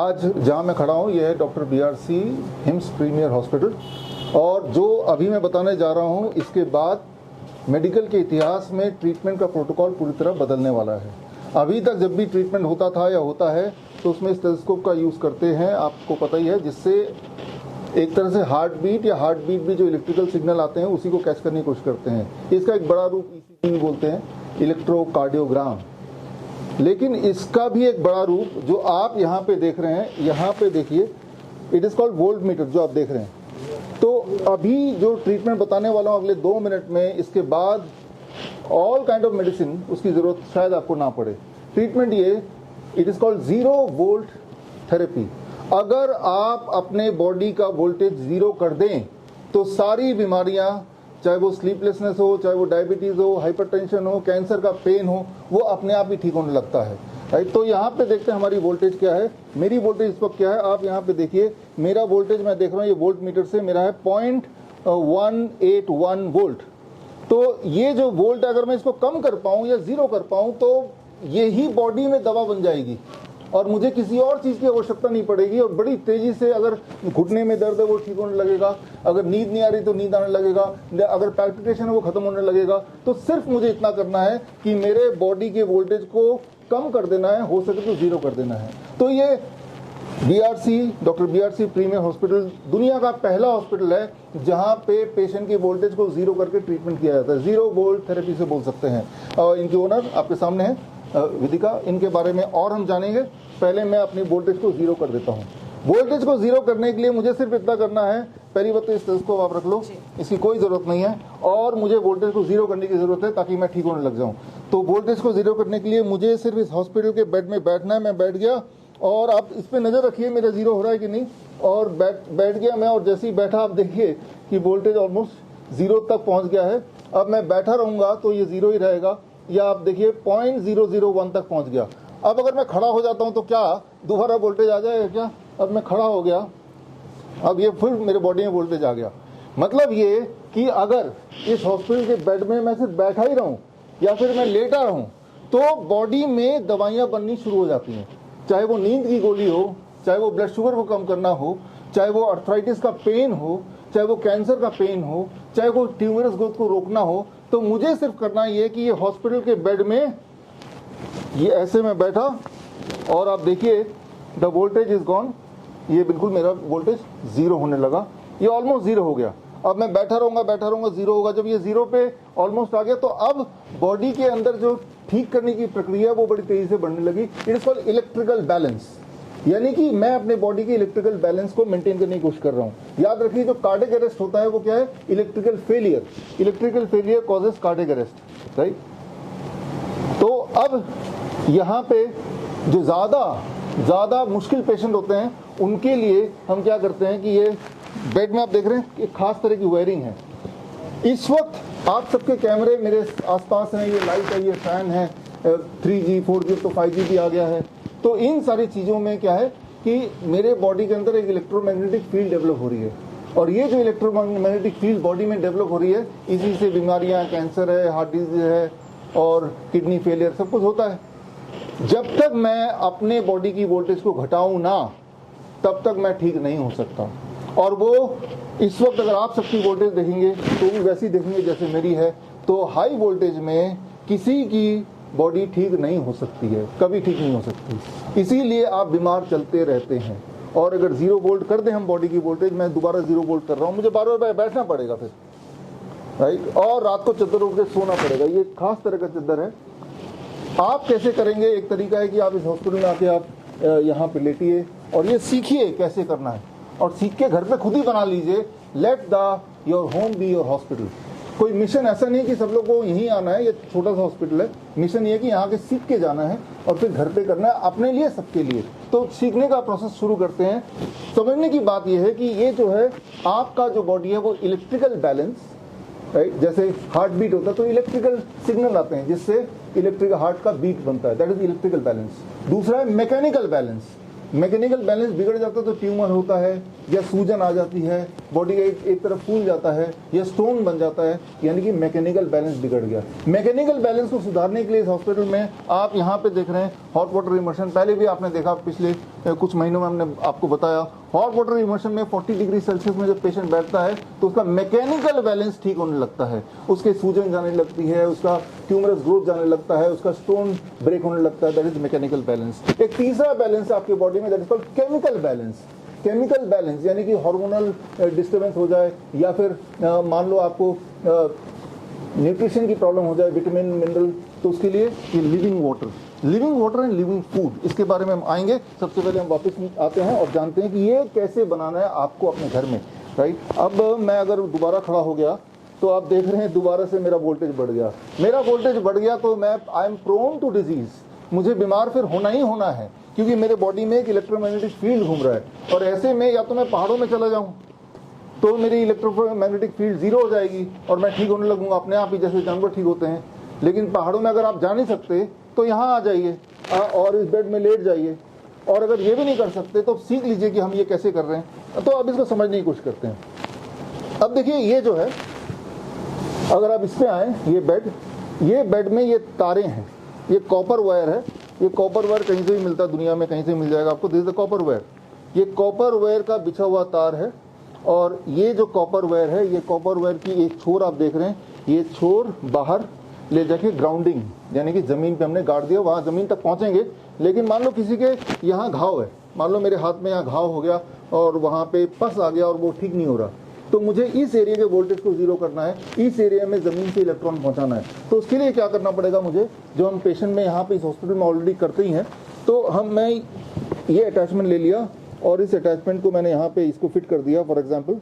आज जहां मैं खड़ा हूं, यह है doctor BRC HIMS premier hospital, और जो अभी मैं बताने जा रहा हूं इसके बाद मेडिकल के इतिहास में ट्रीटमेंट का प्रोटोकॉल पूरी तरह बदलने वाला है। अभी तक जब भी ट्रीटमेंट होता था या होता है तो उसमें स्टेथोस्कोप का यूज़ करते हैं, आपको पता ही है, जिससे एक तरह से हार्ट बीट या हार्ट बीट भी जो इलेक्ट्रिकल सिग्नल आते हैं उसी को कैच करने की कोशिश करते हैं। इसका एक बड़ा रूप ECG भी बोलते हैं, इलेक्ट्रोकार्डियोग्राम। लेकिन इसका भी एक बड़ा रूप जो आप यहाँ पे देख रहे हैं, यहाँ पे देखिए, it is called volt meter, जो आप देख रहे हैं। तो अभी जो ट्रीटमेंट बताने वाला हूँ अगले 2 मिनट में, इसके बाद ऑल काइंड ऑफ मेडिसिन, उसकी ज़रूरत शायद आपको ना पड़े। ट्रीटमेंट ये, it is called 0 volt therapy. अगर आप अपने बॉडी का वोल्टेज 0 कर दें तो सारी बीमारियां, चाहे वो स्लीपलेसनेस हो, चाहे वो डायबिटीज़ हो, हाइपरटेंशन हो, कैंसर का पेन हो, वो अपने आप ही ठीक होने लगता है। राइट, तो यहाँ पे देखते हैं हमारी वोल्टेज क्या है। मेरी वोल्टेज इस वक्त क्या है, आप यहाँ पे देखिए, मेरा वोल्टेज मैं देख रहा हूँ ये वोल्ट मीटर से मेरा है 0.181 वोल्ट। तो ये जो वोल्ट, अगर मैं इसको कम कर पाऊँ या 0 कर पाऊँ तो यही बॉडी में दवा बन जाएगी और मुझे किसी और चीज़ की आवश्यकता नहीं पड़ेगी। और बड़ी तेज़ी से, अगर घुटने में दर्द है वो ठीक होने लगेगा, अगर नींद नहीं आ रही तो नींद आने लगेगा, अगर पैल्पिटेशन है वो खत्म होने लगेगा। तो सिर्फ मुझे इतना करना है कि मेरे बॉडी के वोल्टेज को कम कर देना है, हो सके तो 0 कर देना है। तो ये डॉक्टर BRC प्रीमियर हॉस्पिटल दुनिया का पहला हॉस्पिटल है जहां पे पेशेंट के वोल्टेज को 0 करके ट्रीटमेंट किया जाता है। 0 वोल्ट थेरेपी से बोल सकते हैं। और इनके ओनर आपके सामने है, विदिका। इनके बारे में और हम जानेंगे। पहले मैं अपनी वोल्टेज को 0 कर देता हूँ। वोल्टेज को 0 करने के लिए मुझे सिर्फ इतना करना है, पहली बात तो इस स्टेथोस्कोप आप रख लो, इसकी कोई ज़रूरत नहीं है, और मुझे वोल्टेज को 0 करने की ज़रूरत है ताकि मैं ठीक होने लग जाऊँ। तो वोल्टेज को 0 करने के लिए मुझे सिर्फ इस हॉस्पिटल के बेड में बैठना है। मैं बैठ गया और आप इस पर नज़र रखिए मेरा 0 हो रहा है कि नहीं। और बैठ गया मैं, और जैसे ही बैठा आप देखिए कि वोल्टेज ऑलमोस्ट 0 तक पहुँच गया है। अब मैं बैठा रहूँगा तो ये 0 ही रहेगा, या आप देखिए 0.001 तक पहुँच गया। अब अगर मैं खड़ा हो जाता हूँ तो क्या दोबारा वोल्टेज आ जाएगा क्या? अब मैं खड़ा हो गया, अब ये फिर मेरे बॉडी में वोल्टेज आ गया। मतलब ये कि अगर इस हॉस्पिटल के बेड में मैं सिर्फ बैठा ही रहूं या फिर मैं लेटा रहूं तो बॉडी में दवाइयां बननी शुरू हो जाती हैं। चाहे वो नींद की गोली हो, चाहे वो ब्लड शुगर को कम करना हो, चाहे वो अर्थराइटिस का पेन हो, चाहे वो कैंसर का पेन हो, चाहे वो ट्यूमरस ग्रोथ को रोकना हो। तो मुझे सिर्फ करना ये कि ये हॉस्पिटल के बेड में ये ऐसे में बैठा और आप देखिए द वोल्टेज इज गॉन। ये बिल्कुल मेरा वोल्टेज 0 होने लगा, ये ऑलमोस्ट 0 हो गया। अब मैं बैठा रहूंगा 0 होगा। जब ये 0 पे ऑलमोस्ट आ गया तो अब बॉडी के अंदर जो ठीक करने की प्रक्रिया वो बड़ी तेजी से बढ़ने लगी। It is called electrical balance, यानी कि मैं अपने बॉडी के इलेक्ट्रिकल बैलेंस को मेंटेन करने की कोशिश कर रहा हूँ। याद रखिए जो कार्डियक अरेस्ट होता है वो क्या है? Electrical failure. Electrical failure causes cardiac arrest, right. तो अब यहाँ पे जो ज़्यादा मुश्किल पेशेंट होते हैं उनके लिए हम क्या करते हैं कि ये बेड में आप देख रहे हैं एक खास तरह की वायरिंग है। इस वक्त आप सबके कैमरे मेरे आसपास हैं, ये लाइट है, ये फैन है, 3G 4G तो 5G भी आ गया है। तो इन सारी चीज़ों में क्या है कि मेरे बॉडी के अंदर एक इलेक्ट्रोमैग्नेटिक फील्ड डेवलप हो रही है, और ये जो इलेक्ट्रोमैग्नेटिक फील्ड बॉडी में डेवलप हो रही है, इसी से बीमारियाँ, कैंसर है, हार्ट डिजीज है और किडनी फेलियर सब कुछ होता है। जब तक मैं अपने बॉडी की वोल्टेज को घटाऊं ना, तब तक मैं ठीक नहीं हो सकता। और वो इस वक्त अगर आप सबकी वोल्टेज देखेंगे तो भी वैसी देखेंगे जैसे मेरी है। तो हाई वोल्टेज में किसी की बॉडी ठीक नहीं हो सकती है, कभी ठीक नहीं हो सकती। इसीलिए आप बीमार चलते रहते हैं। और अगर 0 वोल्ट कर दें हम बॉडी की वोल्टेज, मैं दोबारा 0 वोल्ट कर रहा हूँ, मुझे बार-बार बैठना पड़ेगा फिर, राइट। और रात को चद्दर ओढ़ के सोना पड़ेगा। ये खास तरह का चद्दर है। आप कैसे करेंगे? एक तरीका है कि आप इस हॉस्पिटल में आके आप यहाँ पे लेटिए और ये सीखिए कैसे करना है, और सीख के घर पे खुद ही बना लीजिए। Let the your home be your hospital. कोई मिशन ऐसा नहीं कि सब लोग को यहीं आना है, ये छोटा सा हॉस्पिटल है। मिशन ये है कि यहाँ के सीख के जाना है और फिर घर पे करना है, अपने लिए, सबके लिए। तो सीखने का प्रोसेस शुरू करते हैं। समझने की बात यह है कि ये जो है आपका जो बॉडी है वो इलेक्ट्रिकल बैलेंस, राइट। जैसे हार्ट बीट होता है तो इलेक्ट्रिकल सिग्नल आते हैं जिससे इलेक्ट्रिकल हार्ट का बीट बनता है, दैट इज इलेक्ट्रिकल बैलेंस। दूसरा है मैकेनिकल बैलेंस। मैकेनिकल बैलेंस बिगड़ जाता है तो ट्यूमर होता है, या सूजन आ जाती है, बॉडी का एक तरफ फूल जाता है या स्टोन बन जाता है, यानी कि मैकेनिकल बैलेंस बिगड़ गया। मैकेनिकल बैलेंस को सुधारने के लिए इस हॉस्पिटल में आप यहाँ पे देख रहे हैं हॉट वाटर इमर्शन। पहले भी आपने देखा, पिछले कुछ महीनों में हमने आपको बताया, हॉट वाटर इमर्शन में 40 डिग्री सेल्सियस में जब पेशेंट बैठता है तो उसका मैकेनिकल बैलेंस ठीक होने लगता है, उसके सूजन जाने लगती है, उसका ट्यूमरस ग्रोथ जाने लगता है, उसका स्टोन ब्रेक होने लगता है। That is mechanical balance. एक तीसरा बैलेंस आपके बॉडी में, that is called chemical balance. Chemical balance यानी कि हार्मोनल डिस्टर्बेंस हो जाए या फिर मान लो आपको न्यूट्रिशन की प्रॉब्लम हो जाए, विटामिन मिनरल, तो उसके लिए ये living water and living food, इसके बारे में हम आएंगे। सबसे पहले हम वापस आते हैं और जानते हैं कि ये कैसे बनाना है आपको अपने घर में, राइट। अब मैं अगर दोबारा खड़ा हो गया तो आप देख रहे हैं दोबारा से मेरा वोल्टेज बढ़ गया। मेरा वोल्टेज बढ़ गया तो मैं I am prone to disease, मुझे बीमार फिर होना ही होना है, क्योंकि मेरे बॉडी में एक इलेक्ट्रोमैग्नेटिक फील्ड घूम रहा है। और ऐसे में या तो मैं पहाड़ों में चला जाऊं तो मेरी इलेक्ट्रोमैग्नेटिक फील्ड जीरो हो जाएगी और मैं ठीक होने लगूंगा अपने आप ही, जैसे जानवर ठीक होते हैं। लेकिन पहाड़ों में अगर आप जा नहीं सकते तो यहाँ आ जाइए और इस बेड में लेट जाइए, और अगर ये भी नहीं कर सकते तो सीख लीजिए कि हम ये कैसे कर रहे हैं। तो अब इसको समझने की कोशिश करते हैं। अब देखिए ये जो है, अगर आप इस पे आए, ये बेड में ये तारें हैं, ये कॉपर वायर है। ये कॉपर वायर कहीं से भी मिलता है दुनिया में, कहीं से मिल जाएगा आपको। This is the copper wire. ये कॉपर वायर का बिछा हुआ तार है, और ये जो कॉपर वायर है, ये कॉपर वायर की एक छोर आप देख रहे हैं, ये छोर बाहर ले जाके ग्राउंडिंग यानी कि जमीन पे हमने गाड़ दिया, वहां जमीन तक पहुंचेंगे। लेकिन मान लो किसी के यहाँ घाव है, मान लो मेरे हाथ में यहाँ घाव हो गया और वहां पे पस आ गया और वो ठीक नहीं हो रहा, तो मुझे इस एरिया के वोल्टेज को जीरो करना है, इस एरिया में जमीन से इलेक्ट्रॉन पहुंचाना है। तो उसके लिए क्या करना पड़ेगा मुझे, जो हम पेशेंट में यहाँ पे इस हॉस्पिटल में ऑलरेडी करते ही हैं, तो मैं ये अटैचमेंट ले लिया और इस अटैचमेंट को मैंने यहाँ पे इसको फिट कर दिया। फॉर एग्जाम्पल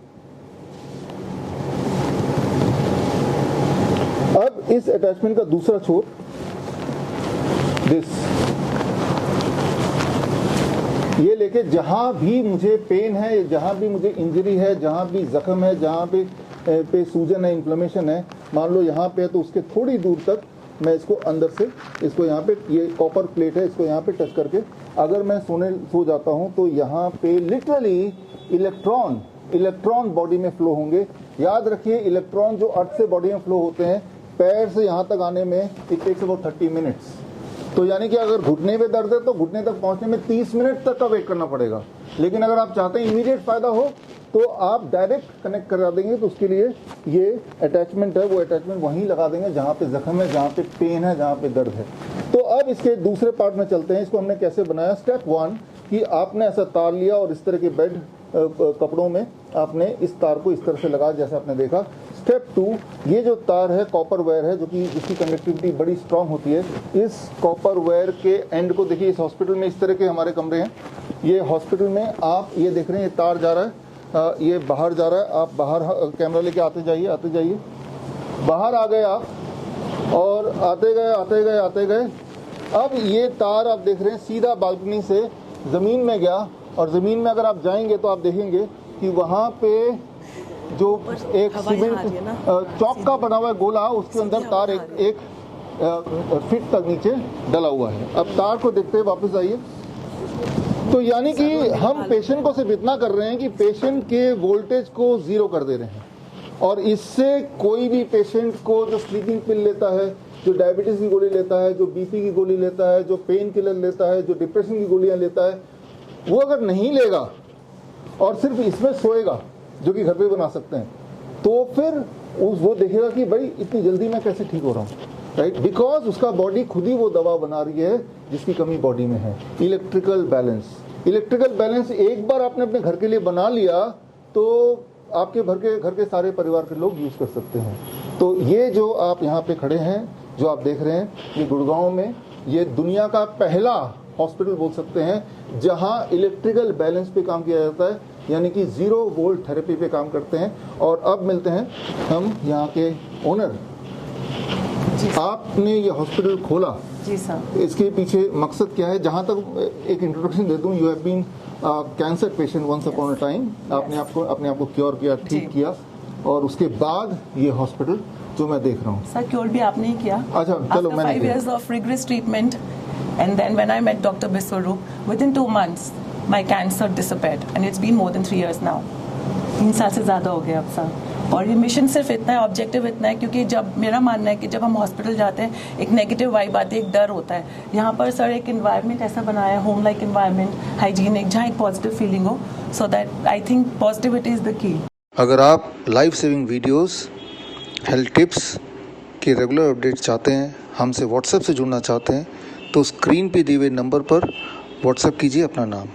अब इस अटैचमेंट का दूसरा छोर, दिस, ये लेके जहां भी मुझे पेन है, जहां भी मुझे इंजरी है, जहां भी जख्म है, जहां पे सूजन है, इन्फ्लेमेशन है, मान लो यहाँ पे है, तो उसके थोड़ी दूर तक मैं इसको अंदर से, इसको यहाँ पे, ये कॉपर प्लेट है, इसको यहाँ पे टच करके अगर मैं सो जाता हूँ तो यहाँ पे लिटरली इलेक्ट्रॉन बॉडी में फ्लो होंगे। याद रखिए, इलेक्ट्रॉन जो अर्थ से बॉडी में फ्लो होते हैं, पैर से यहाँ तक आने में इट टेक्स अबाउट 30 मिनट्स। तो यानी कि अगर घुटने पे दर्द है तो घुटने तक पहुंचने में 30 मिनट तक का वेट करना पड़ेगा। लेकिन अगर आप चाहते हैं इमीडिएट फायदा हो तो आप डायरेक्ट कनेक्ट करा देंगे। तो उसके लिए ये अटैचमेंट है, वो अटैचमेंट वहीं लगा देंगे जहां पे जख्म है, जहां पे पेन है, जहां पे दर्द है। तो अब इसके दूसरे पार्ट में चलते हैं। इसको हमने कैसे बनाया। स्टेप 1 कि आपने ऐसा तार लिया और इस तरह के बेड कपड़ों में आपने इस तार को इस तरह से लगा, जैसे आपने देखा। स्टेप 2, ये जो तार है, कॉपर वायर है, जो कि जिसकी कंडक्टिविटी बड़ी स्ट्रांग होती है, इस कॉपर वायर के एंड को देखिए। इस हॉस्पिटल में इस तरह के हमारे कमरे हैं। ये हॉस्पिटल में आप ये देख रहे हैं, ये तार जा रहा है, ये बाहर जा रहा है। आप बाहर कैमरा लेके आते जाइए। बाहर आ गए आप और आते गए। अब ये तार आप देख रहे हैं सीधा बालकनी से जमीन में गया, और जमीन में अगर आप जाएंगे तो आप देखेंगे कि वहाँ पे जो एक सीमेंट चौक का बना हुआ है गोला, उसके अंदर तार एक फीट तक नीचे डला हुआ है। अब तार को देखते हुए वापस आइए। तो यानी कि हम पेशेंट को सिर्फ इतना कर रहे हैं कि पेशेंट के वोल्टेज को जीरो कर दे रहे हैं, और इससे कोई भी पेशेंट को जो स्लीपिंग पिल लेता है, जो डायबिटीज की गोली लेता है, जो बीपी की गोली लेता है, जो पेन किलर लेता है, जो डिप्रेशन की गोलियां लेता है, वो अगर नहीं लेगा और सिर्फ इसमें सोएगा, जो कि घर पे बना सकते हैं, तो फिर वो देखेगा कि भाई इतनी जल्दी मैं कैसे ठीक हो रहा हूँ, राइट। बिकॉज उसका बॉडी खुद ही वो दवा बना रही है जिसकी कमी बॉडी में है। इलेक्ट्रिकल बैलेंस एक बार आपने अपने घर के लिए बना लिया तो आपके घर के सारे परिवार के लोग यूज कर सकते हैं। तो ये जो आप यहाँ पे खड़े हैं, जो आप देख रहे हैं, ये गुड़गांव में ये दुनिया का पहला हॉस्पिटल बोल सकते हैं जहां इलेक्ट्रिकल बैलेंस पे काम किया जाता है, यानी कि 0 वोल्ट थेरेपी पे काम करते हैं। और अब मिलते हैं हम यहाँ के ओनर। आपने ये हॉस्पिटल खोला जी सर, इसके पीछे मकसद क्या है? जहां तक एक इंट्रोडक्शन दे दूं, you have been cancer patient once upon a time. आपने अपने आप को क्योर किया, ठीक किया, और उसके बाद ये हॉस्पिटल जो मैं देख रहा हूँ। सर क्योर भी आपने ही किया। अच्छा चलो, मैंने 5 years of rigorous treatment and then when I met Dr. Biswarup, within 2 months my cancer disappeared and it's been more than 3 years now. 3 साल से ज़्यादा हो गया अब सर। और ये मिशन सिर्फ इतना है, ऑब्जेक्टिव इतना है, क्योंकि जब मेरा मानना है कि जब हम हॉस्पिटल जाते हैं एक नेगेटिव वाइब आती है, एक डर होता है। यहाँ पर सर एक इन्वायरमेंट ऐसा बनाया है, होम लाइक इन्वायरमेंट, हाइजीनिक, जहाँ एक पॉजिटिव फीलिंग हो, so that I think positivity is the key. अगर आप life saving videos, health tips के रेगुलर अपडेट चाहते हैं, हमसे व्हाट्सएप से जुड़ना चाहते हैं, तो स्क्रीन पे दिए हुए नंबर पर व्हाट्सएप कीजिए अपना नाम।